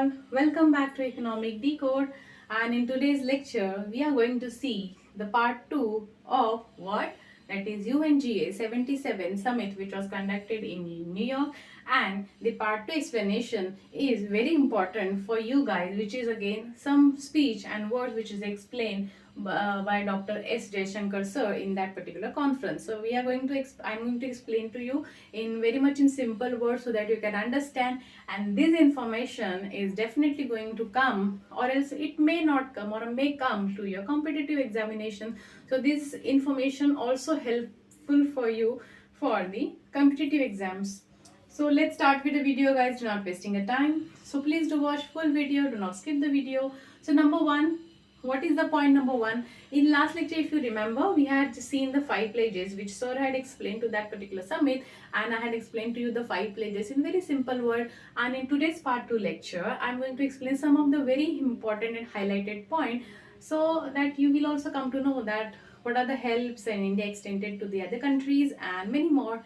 all, welcome back to Economic Decode, and in today's lecture we are going to see the part 2 of what, that is UNGA 77 summit, which was conducted in New York. And the part 2 explanation is very important for you guys, which is again some speech and words which is explained by Dr.S.Jaishankar sir in that particular conference. So we are going to I'm going to explain to you in very much in simple words so that you can understand, and this information is definitely going to come, or else it may not come or may come to your competitive examination. So this information also helpful for you for the competitive exams. So let's start with the video, guys. Do not wasting a time. So please do watch full video. Do not skip the video. So number one, what is the point number one? In last lecture, if you remember, we had seen the 5 pledges which sir had explained to that particular summit, and I had explained to you the 5 pledges in very simple word. And in today's part 2 lecture, I'm going to explain some of the very important and highlighted point, so that you will also come to know that what are the helps and India extended to the other countries and many more.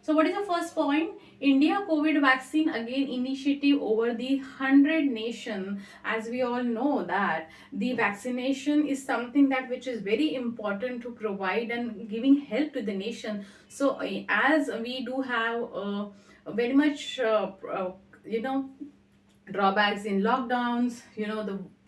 So what is the first point? India COVID vaccine again initiative over the 100 nation. As we all know that the vaccination is something that which is very important to provide and giving help to the nation. So as we do have very much drawbacks in lockdowns,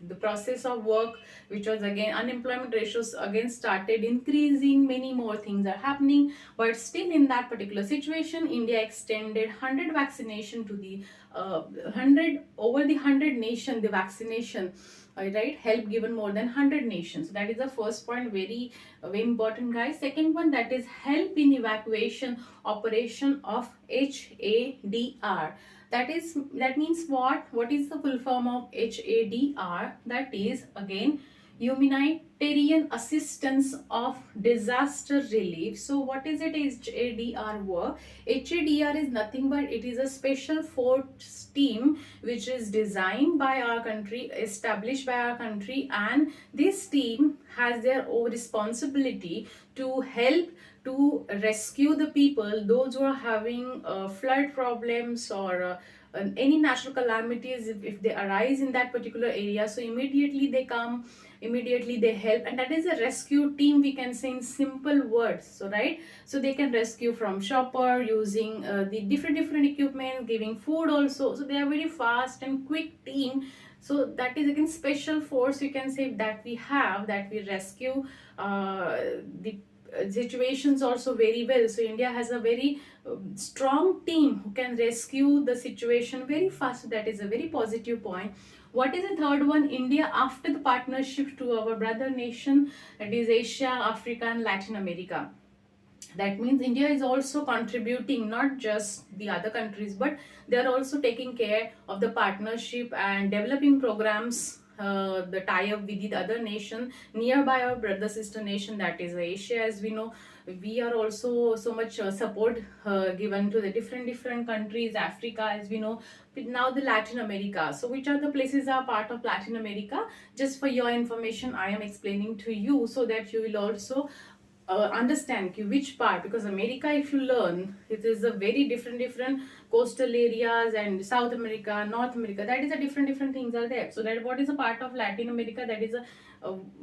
the process of work, which was again unemployment ratios again started increasing, many more things are happening, but still in that particular situation India extended 100 vaccination to the 100 over the 100 nation, the vaccination, right, help given more than 100 nations. So that is the first point, very important, guys. Second one, that is help in evacuation operation of HADR. That means what is the full form of HADR? That is again humanitarian assistance of disaster relief. So what is it HADR work? HADR is nothing but it is a special force team which is designed by our country, established by our country, and this team has their own responsibility to help to rescue the people, those who are having flood problems or any natural calamities, if they arise in that particular area. So immediately they come, immediately they help, and that is a rescue team, we can say in simple words. So right, so they can rescue from shopper using the different equipment, giving food also. So they are very fast and quick team. So that is again special force, you can say, that we have, that we rescue the situations also very well. So India has a very strong team who can rescue the situation very fast. That is a very positive point. What is the third one? India, after the partnership to our brother nation, that is Asia, Africa and Latin America. That means India is also contributing, not just the other countries, but they are also taking care of the partnership and developing programs, the tie-up with the other nation nearby our brother sister nation, that is Asia. As we know, we are also so much support given to the different countries. Africa, as we know, now the Latin America. So which are the places are part of Latin America? Just for your information, I am explaining to you so that you will also understand which part, because America, if you learn, it is a very different coastal areas, and South America, North America, that is a different things are there. So that what is a part of Latin America, that is a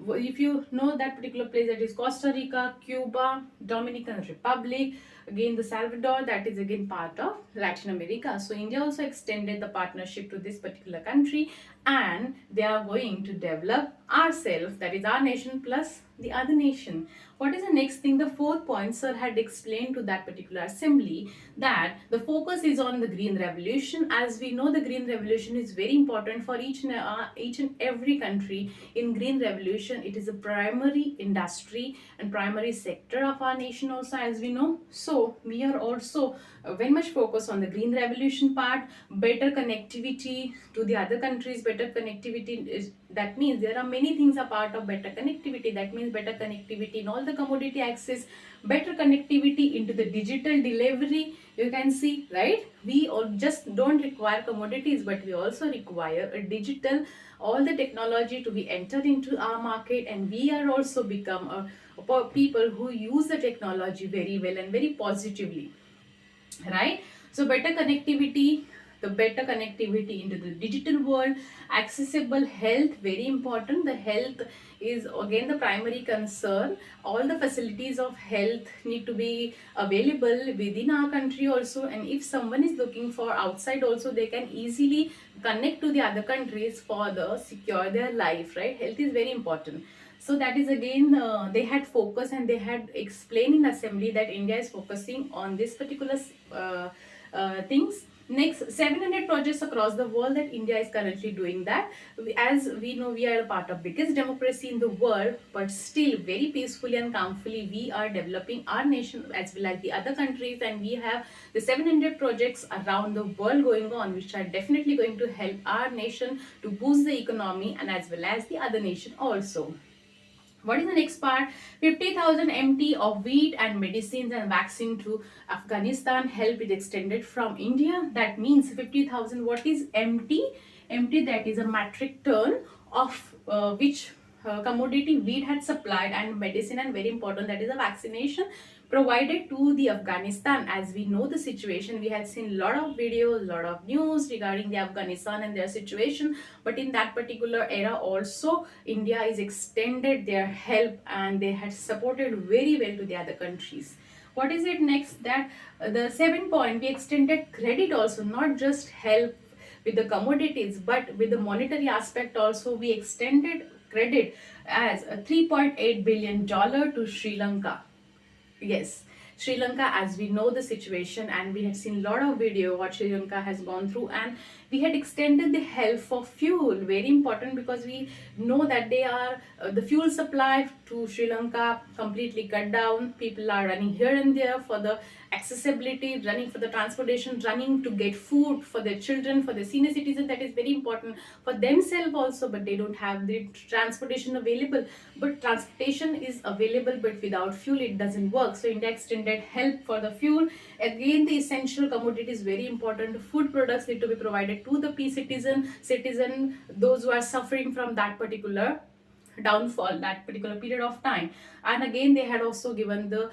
if you know that particular place, that is Costa Rica, Cuba, Dominican Republic, again the Salvador, that is again part of Latin America. So India also extended the partnership to this particular country, and they are going to develop ourselves, that is our nation plus the other nation. What is the next thing? The fourth point sir had explained to that particular assembly, that the focus is on the green revolution. As we know, the green revolution is very important for each and every country. In green revolution, it is a primary industry and primary sector of our nation also, as we know. So we are also very much focused on the green revolution part. Better connectivity to the other countries, better connectivity is, that means there are many things a part of better connectivity. That means better connectivity in all the commodity access, better connectivity into the digital delivery. You can see, right, we all just don't require commodities, but we also require a digital, all the technology to be entered into our market, and we are also become a people who use the technology very well and very positively, right? So better connectivity the better connectivity into the digital world, accessible health, very important. The health is again the primary concern. All the facilities of health need to be available within our country also, and if someone is looking for outside also, they can easily connect to the other countries for the secure their life, right? Health is very important. So that is again, they had focus and they had explained in assembly that India is focusing on this particular things. Next, 700 projects across the world that India is currently doing that. As we know, we are a part of biggest democracy in the world, but still very peacefully and calmly we are developing our nation as well as the other countries, and we have the 700 projects around the world going on, which are definitely going to help our nation to boost the economy and as well as the other nation also. What is the next part? 50,000 MT of wheat and medicines and vaccine to Afghanistan. Help is extended from India. That means 50,000. What is MT? MT, that is a metric ton of which commodity wheat had supplied, and medicine, and very important, that is a vaccination provided to the Afghanistan. As we know the situation, we had seen a lot of videos, lot of news regarding the Afghanistan and their situation, but in that particular era also India is extended their help and they had supported very well to the other countries. What is it next? That the 7 point, we extended credit also, not just help with the commodities but with the monetary aspect also. We extended credit as a $3.8 billion to Sri Lanka. Yes, Sri Lanka, as we know the situation, and we had seen a lot of video what Sri Lanka has gone through, and we had extended the help for fuel. Very important, because we know that they are the fuel supply to Sri Lanka completely cut down. People are running here and there for the accessibility, running for the transportation, running to get food for their children, for the senior citizens. That is very important for themselves also, but they don't have the transportation available. But transportation is available, but without fuel it doesn't work. So India extended help for the fuel. Again, the essential commodity is very important. Food products need to be provided to the citizen, those who are suffering from that particular downfall, that particular period of time. And again, they had also given the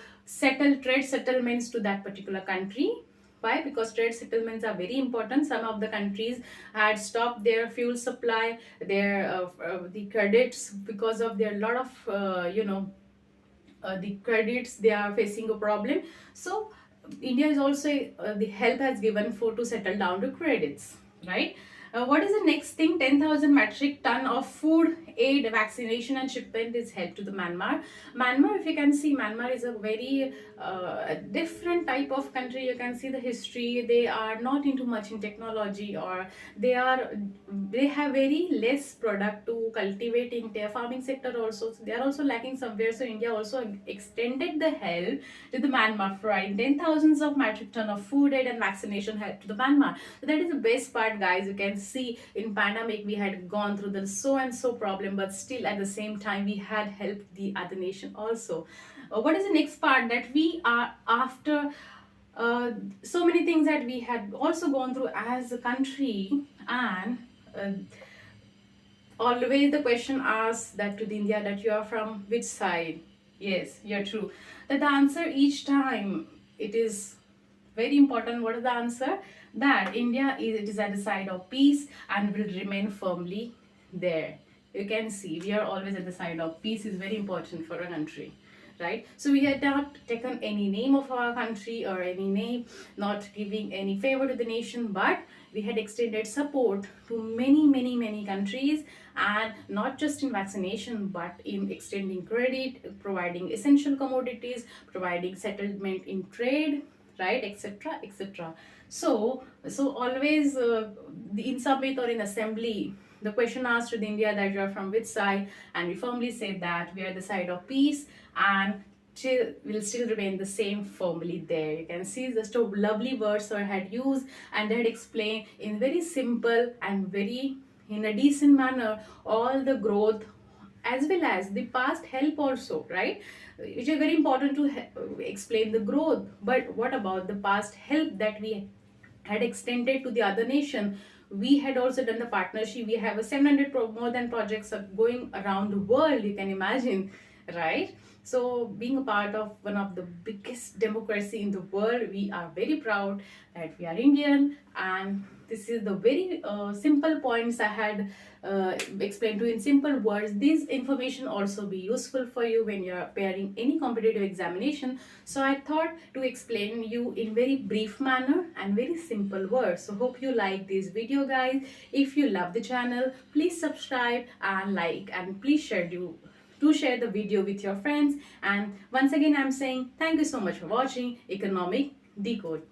trade settlements to that particular country. Why? Because trade settlements are very important. Some of the countries had stopped their fuel supply, their the credits, because of their lot of the credits, they are facing a problem. So India is also the help has given for to settle down the credits, right? What is the next thing? 10,000 metric ton of food aid, vaccination and shipment is help to the Myanmar. Myanmar, if you can see, Myanmar is a very different type of country. You can see the history. They are not into much in technology, or they are they have very less product to cultivate in their farming sector also. So they are also lacking somewhere. So India also extended the help to the Myanmar, providing 10,000s of metric ton of food aid and vaccination help to the Myanmar. So that is the best part, guys. You can see in pandemic we had gone through the so and so problem, but still at the same time we had helped the other nation also. What is the next part? That we are after so many things that we had also gone through as a country, and uh, always the question asks that to the India, that you are from which side. Yes, you're true. That the answer each time, it is very important. What is the answer? That India is, it is at the side of peace and will remain firmly there. You can see we are always at the side of peace is very important for a country, right? So we had not taken any name of our country or any name, not giving any favor to the nation, but we had extended support to many countries, and not just in vaccination but in extending credit, providing essential commodities, providing settlement in trade, right, etc, etc. So always in summit or in assembly, the question asked to the India that you are from which side, and we firmly said that we are the side of peace, and will still remain the same firmly there. You can see just a lovely words I had used, and they had explained in very simple and very in a decent manner all the growth as well as the past help also, right? Which is very important to explain the growth, but what about the past help that we had extended to the other nation? We had also done the partnership. We have a 700 more than projects are going around the world, you can imagine, right? So being a part of one of the biggest democracy in the world, we are very proud that we are Indian, and this is the very simple points I had explained to you in simple words. This information also be useful for you when you are preparing any competitive examination. So I thought to explain you in very brief manner and very simple words. So hope you like this video, guys. If you love the channel, please subscribe and like, and please share the video with your friends. And once again, I'm saying thank you so much for watching Economic Decode.